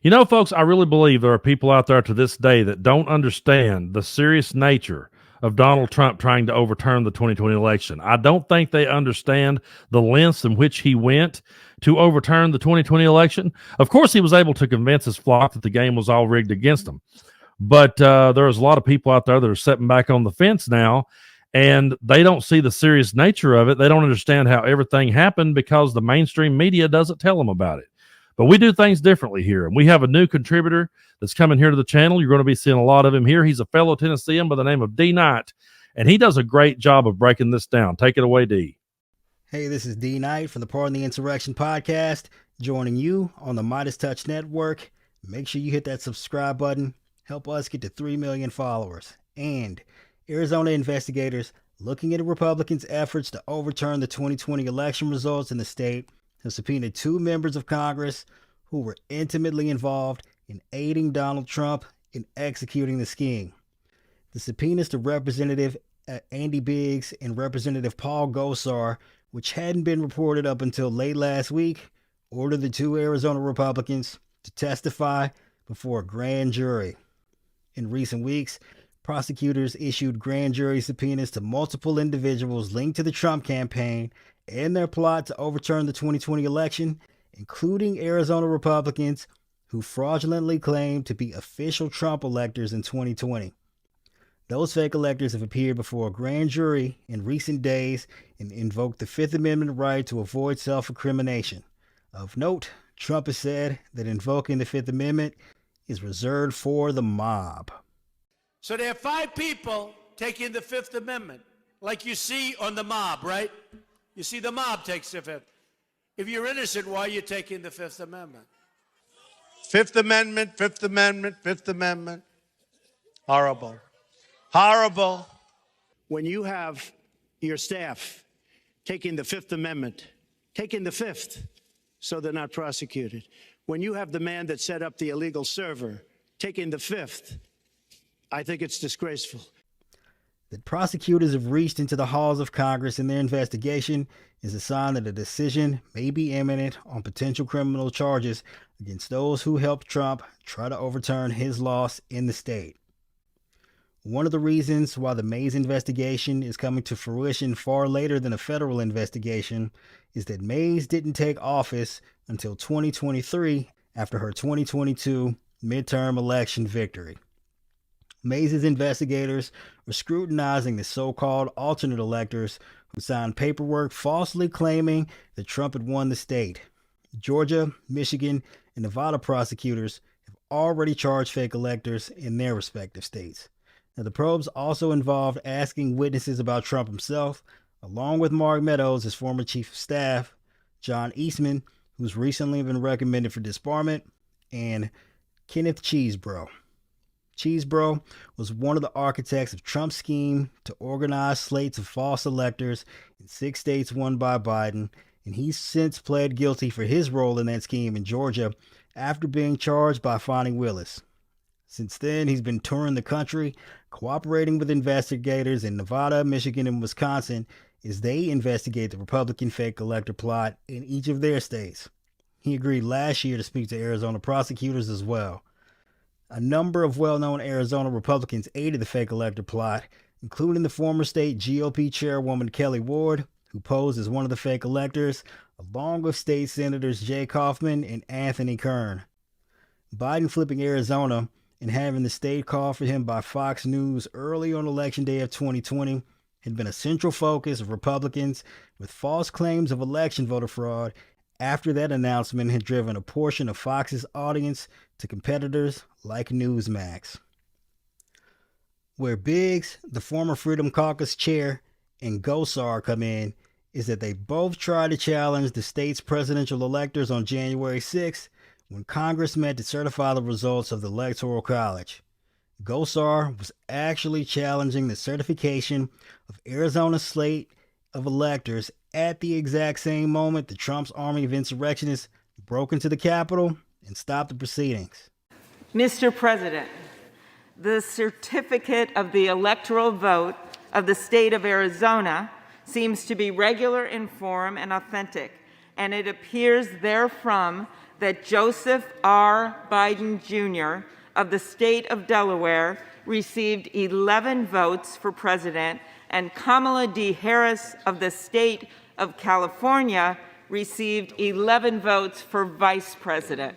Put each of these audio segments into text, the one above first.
You know, folks, I really believe there are people out there to this day that don't understand the serious nature of Donald Trump trying to overturn the 2020 election. I don't think they understand the lengths in which he went to overturn the 2020 election. Of course, he was able to convince his flock that the game was all rigged against him. But there's a lot of people out there that are sitting back on the fence now, and they don't see the serious nature of it. They don't understand how everything happened because the mainstream media doesn't tell them about it. But we do things differently here. And we have a new contributor that's coming here to the channel. You're going to be seeing a lot of him here. He's a fellow Tennessean by the name of D Knight, and he does a great job of breaking this down. Take it away, D. Hey, this is D Knight from the Pardon the Insurrection podcast, joining you on the Midas Touch Network. Make sure you hit that subscribe button. Help us get to 3 million followers. And Arizona investigators looking into Republicans' efforts to overturn the 2020 election results in the state have subpoenaed 2 members of Congress who were intimately involved in aiding Donald Trump in executing the scheme. The subpoenas to Representative Andy Biggs and Representative Paul Gosar, which hadn't been reported up until late last week, ordered the 2 Arizona Republicans to testify before a grand jury. In recent weeks, prosecutors issued grand jury subpoenas to multiple individuals linked to the Trump campaign and their plot to overturn the 2020 election, including Arizona Republicans who fraudulently claimed to be official Trump electors in 2020. Those fake electors have appeared before a grand jury in recent days and invoked the Fifth Amendment right to avoid self-incrimination. Of note, Trump has said that invoking the Fifth Amendment is reserved for the mob. So there are 5 people taking the Fifth Amendment, like you see on the mob, right? You see the mob takes the Fifth. If you're innocent, why are you taking the Fifth Amendment? Fifth Amendment, Fifth Amendment, Fifth Amendment. Horrible. Horrible. When you have your staff taking the Fifth Amendment, taking the Fifth, so they're not prosecuted. When you have the man that set up the illegal server taking the Fifth, I think it's disgraceful. That prosecutors have reached into the halls of Congress in their investigation is a sign that a decision may be imminent on potential criminal charges against those who helped Trump try to overturn his loss in the state. One of the reasons why the Mays investigation is coming to fruition far later than a federal investigation is that Mays didn't take office until 2023 after her 2022 midterm election victory. Mays' investigators were scrutinizing the so-called alternate electors who signed paperwork falsely claiming that Trump had won the state. Georgia, Michigan, and Nevada prosecutors have already charged fake electors in their respective states. Now, the probes also involved asking witnesses about Trump himself, along with Mark Meadows, his former chief of staff, John Eastman, who's recently been recommended for disbarment, and Kenneth Chesebro. Chesebro was one of the architects of Trump's scheme to organize slates of false electors in 6 states won by Biden, and he's since pled guilty for his role in that scheme in Georgia after being charged by Fani Willis. Since then, he's been touring the country, cooperating with investigators in Nevada, Michigan, and Wisconsin as they investigate the Republican fake elector plot in each of their states. He agreed last year to speak to Arizona prosecutors as well. A number of well-known Arizona Republicans aided the fake elector plot, including the former state GOP chairwoman Kelly Ward, who posed as one of the fake electors, along with state senators Jay Kaufman and Anthony Kern. Biden flipping Arizona and having the state called for him by Fox News early on Election Day of 2020 had been a central focus of Republicans, with false claims of election voter fraud after that announcement had driven a portion of Fox's audience to competitors like Newsmax. Where Biggs, the former Freedom Caucus chair, and Gosar come in is that they both tried to challenge the state's presidential electors on January 6th when Congress met to certify the results of the Electoral College. Gosar was actually challenging the certification of Arizona's slate of electors at the exact same moment that Trump's army of insurrectionists broke into the Capitol and stopped the proceedings. Mr. President, the certificate of the electoral vote of the state of Arizona seems to be regular in form and authentic, and it appears therefrom that Joseph R. Biden Jr. of the state of Delaware received 11 votes for president, and Kamala D. Harris of the state of California received 11 votes for vice president.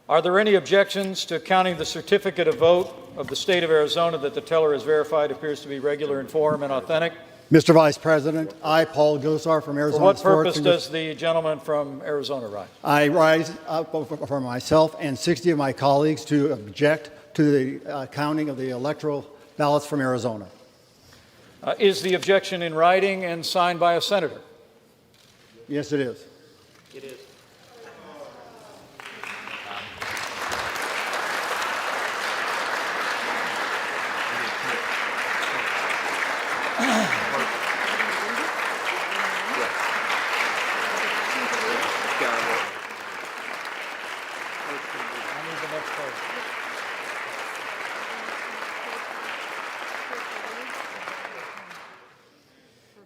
Are there any objections to counting the certificate of vote of the state of Arizona that the teller has verified appears to be regular in form and authentic? Mr. Vice President, I, Paul Gosar from Arizona. For what purpose does the gentleman from Arizona rise? I rise up for myself and 60 of my colleagues to object to the counting of the electoral ballots from Arizona. Is the objection in writing and signed by a senator? Yes, it is. It is.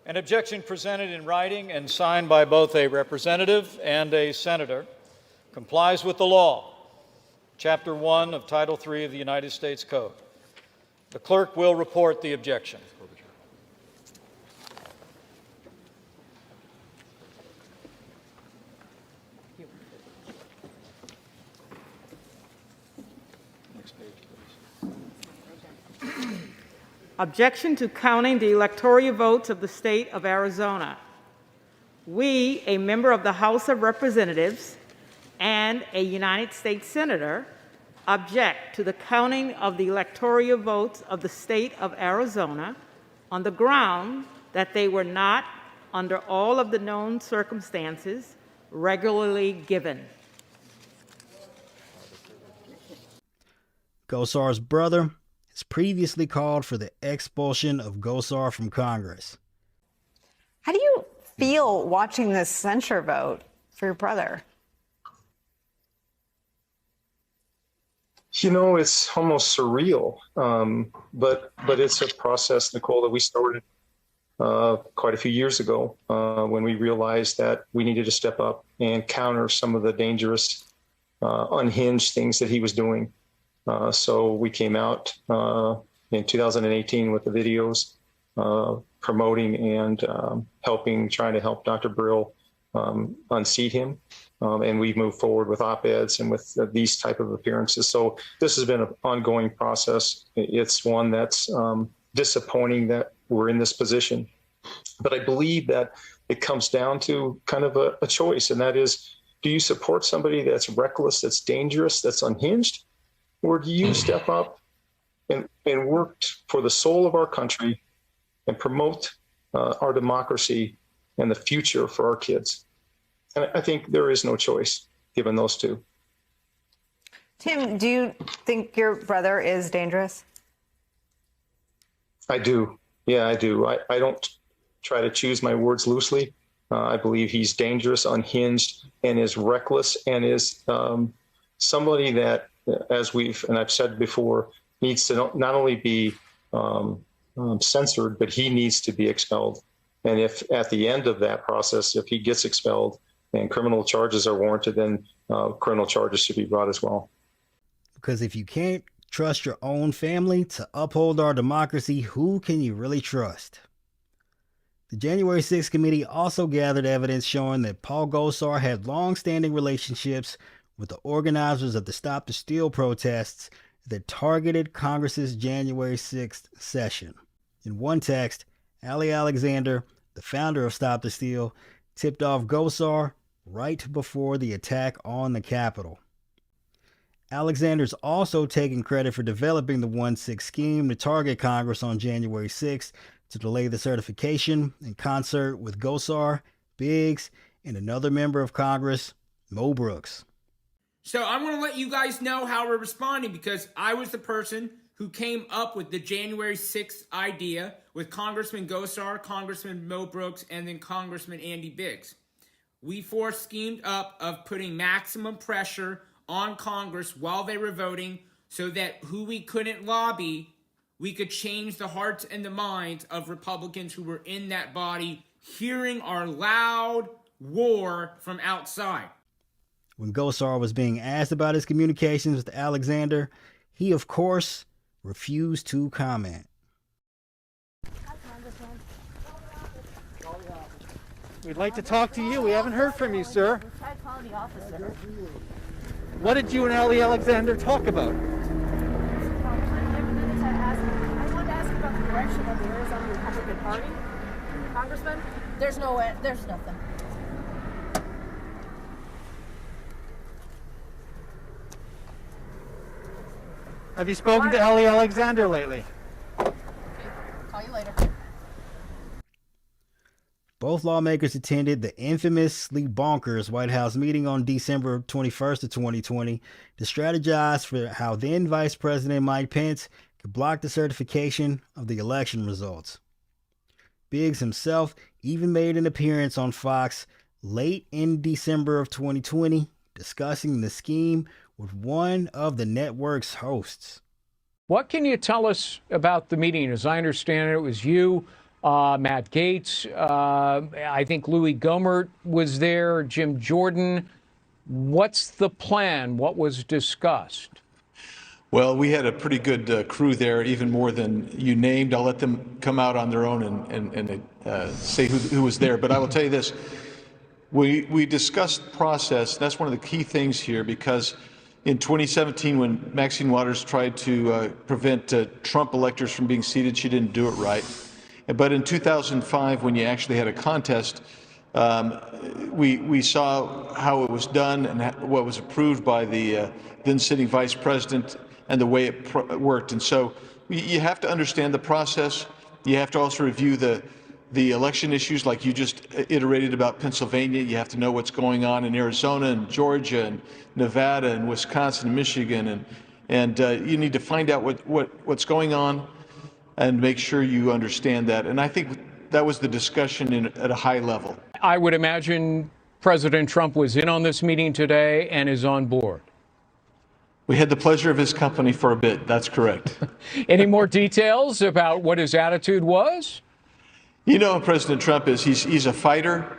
An objection presented in writing and signed by both a representative and a senator complies with the law, Chapter 1 of Title 3 of the United States Code. The clerk will report the objection. Objection to counting the electoral votes of the state of Arizona. We, a member of the House of Representatives and a United States Senator, object to the counting of the electoral votes of the state of Arizona on the ground that they were not, under all of the known circumstances, regularly given. Gosar's brother has previously called for the expulsion of Gosar from Congress. How do you feel watching this censure vote for your brother? You know, it's almost surreal, but it's a process, Nicole, that we started quite a few years ago when we realized that we needed to step up and counter some of the dangerous, unhinged things that he was doing. So we came out in 2018 with the videos promoting and trying to help Dr. Brill unseat him. And we've moved forward with op-eds and with these type of appearances. So this has been an ongoing process. It's one that's disappointing that we're in this position. But I believe that it comes down to kind of a choice, and that is, do you support somebody that's reckless, that's dangerous, that's unhinged? Or do you step up and work for the soul of our country and promote our democracy and the future for our kids? And I think there is no choice given those two. Tim, do you think your brother is dangerous? I do. Yeah, I do. I don't try to choose my words loosely. I believe he's dangerous, unhinged, and is reckless, and is somebody that, and I've said before, needs to not only be censored, but he needs to be expelled. And if at the end of that process, if he gets expelled and criminal charges are warranted, then criminal charges should be brought as well. Because if you can't trust your own family to uphold our democracy, who can you really trust? The January 6th committee also gathered evidence showing that Paul Gosar had long-standing relationships with the organizers of the Stop the Steal protests that targeted Congress's January 6th session. In one text, Ali Alexander, the founder of Stop the Steal, tipped off Gosar right before the attack on the Capitol. Alexander's also taken credit for developing the 1-6 scheme to target Congress on January 6th to delay the certification in concert with Gosar, Biggs, and another member of Congress, Mo Brooks. So I'm going to let you guys know how we're responding, because I was the person who came up with the January 6th idea with Congressman Gosar, Congressman Mo Brooks, and then Congressman Andy Biggs. We four schemed up of putting maximum pressure on Congress while they were voting so that who we couldn't lobby, we could change the hearts and the minds of Republicans who were in that body hearing our loud roar from outside. When Gosar was being asked about his communications with Alexander, he, of course, refused to comment. We'd like to talk to you. We haven't heard from you, sir. We tried calling the officer. What did you and Ali Alexander talk about? I wanted to ask about the direction of the Arizona Republican Party. Congressman, there's nothing. Have you spoken to Ali Alexander lately? Okay, call you later. Both lawmakers attended the infamously bonkers White House meeting on December 21st of 2020 to strategize for how then Vice President Mike Pence could block the certification of the election results. Biggs himself even made an appearance on Fox late in December of 2020 discussing the scheme with one of the network's hosts. What can you tell us about the meeting? As I understand it, it was you, Matt Gaetz, I think Louis Gohmert was there, Jim Jordan. What's the plan? What was discussed? Well, we had a pretty good crew there, even more than you named. I'll let them come out on their own and say who was there. But I will tell you this. We discussed process. That's one of the key things here, because in 2017, when Maxine Waters tried to prevent Trump electors from being seated, she didn't do it right. But in 2005, when you actually had a contest, we saw how it was done and what was approved by the then sitting vice president and the way it worked. And so you have to understand the process. You have to also review the election issues, like you just iterated about Pennsylvania. You have to know what's going on in Arizona and Georgia and Nevada and Wisconsin and Michigan, and you need to find out what's going on and make sure you understand that. And I think that was the discussion at a high level. I would imagine President Trump was in on this meeting today and is on board. We had the pleasure of his company for a bit. That's correct. Any more details about what his attitude was? You know, President Trump is, he's a fighter.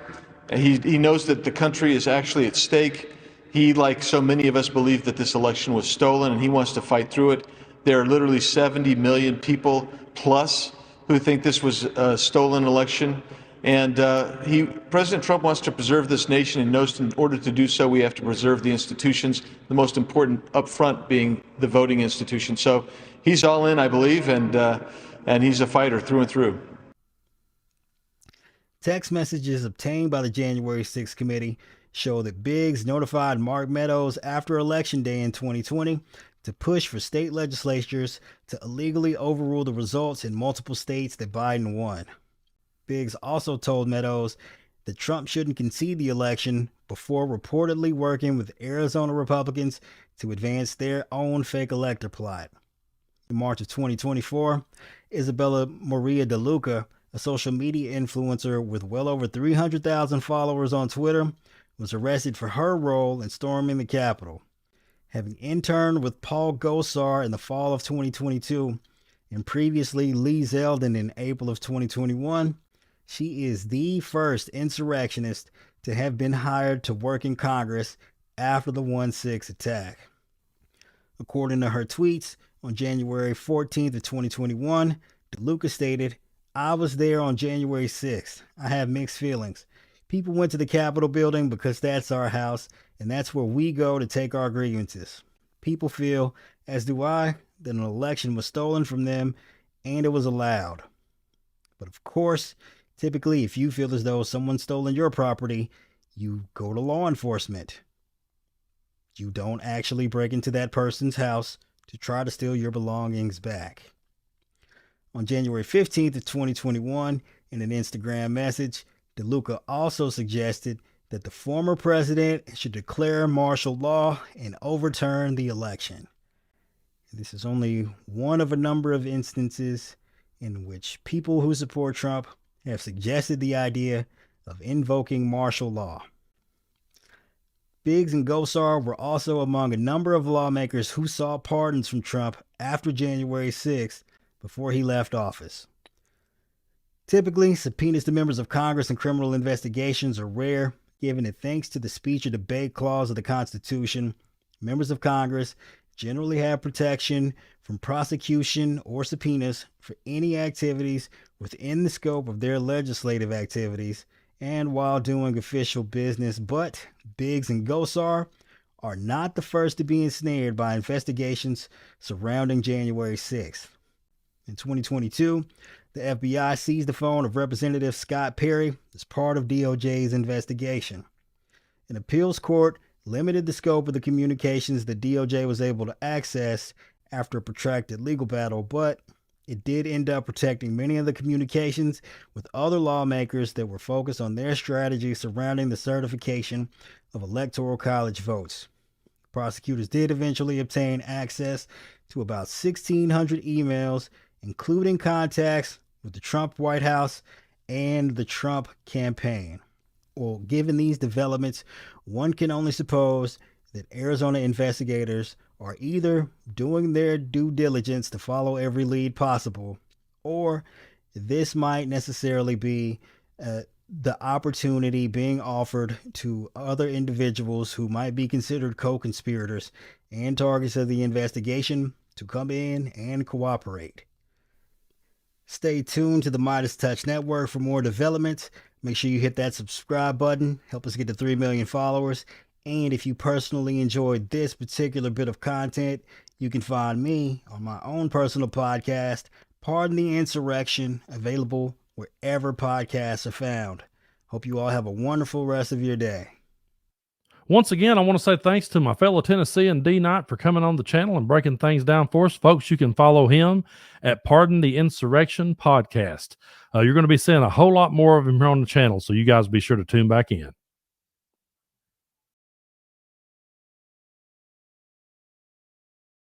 He knows that the country is actually at stake. He, like so many of us, believe that this election was stolen, and he wants to fight through it. There are literally 70 million people plus who think this was a stolen election. And President Trump wants to preserve this nation, and knows in order to do so, we have to preserve the institutions, the most important up front being the voting institution. So he's all in, I believe, and he's a fighter through and through. Text messages obtained by the January 6th committee show that Biggs notified Mark Meadows after Election Day in 2020 to push for state legislatures to illegally overrule the results in multiple states that Biden won. Biggs also told Meadows that Trump shouldn't concede the election before reportedly working with Arizona Republicans to advance their own fake elector plot. In March of 2024, Isabella Maria DeLuca, a social media influencer with well over 300,000 followers on Twitter, was arrested for her role in storming the Capitol. Having interned with Paul Gosar in the fall of 2022 and previously Lee Zeldin in April of 2021, she is the first insurrectionist to have been hired to work in Congress after the 1/6 attack. According to her tweets on January 14th of 2021, DeLuca stated, "I was there on January 6th. I have mixed feelings. People went to the Capitol building because that's our house, and that's where we go to take our grievances. People feel, as do I, that an election was stolen from them and it was allowed. But of course, typically if you feel as though someone's stolen your property, you go to law enforcement. You don't actually break into that person's house to try to steal your belongings back." On January 15th of 2021, in an Instagram message, DeLuca also suggested that the former president should declare martial law and overturn the election. This is only one of a number of instances in which people who support Trump have suggested the idea of invoking martial law. Biggs and Gosar were also among a number of lawmakers who sought pardons from Trump after January 6th before he left office. Typically, subpoenas to members of Congress in criminal investigations are rare, given that thanks to the speech or debate clause of the Constitution, members of Congress generally have protection from prosecution or subpoenas for any activities within the scope of their legislative activities and while doing official business. But Biggs and Gosar are not the first to be ensnared by investigations surrounding January 6th. In 2022, the FBI seized the phone of Representative Scott Perry as part of DOJ's investigation. An appeals court limited the scope of the communications that DOJ was able to access after a protracted legal battle, but it did end up protecting many of the communications with other lawmakers that were focused on their strategy surrounding the certification of Electoral College votes. Prosecutors did eventually obtain access to about 1,600 emails, including contacts with the Trump White House and the Trump campaign. Well, given these developments, one can only suppose that Arizona investigators are either doing their due diligence to follow every lead possible, or this might necessarily be the opportunity being offered to other individuals who might be considered co-conspirators and targets of the investigation to come in and cooperate. Stay tuned to the Midas Touch Network for more developments. Make sure you hit that subscribe button. Help us get to 3 million followers. And if you personally enjoyed this particular bit of content, you can find me on my own personal podcast, Pardon the Insurrection, available wherever podcasts are found. Hope you all have a wonderful rest of your day. Once again, I want to say thanks to my fellow Tennessean D Knight for coming on the channel and breaking things down for us. Folks, you can follow him at Pardon the Insurrection Podcast. You're going to be seeing a whole lot more of him here on the channel, so you guys be sure to tune back in.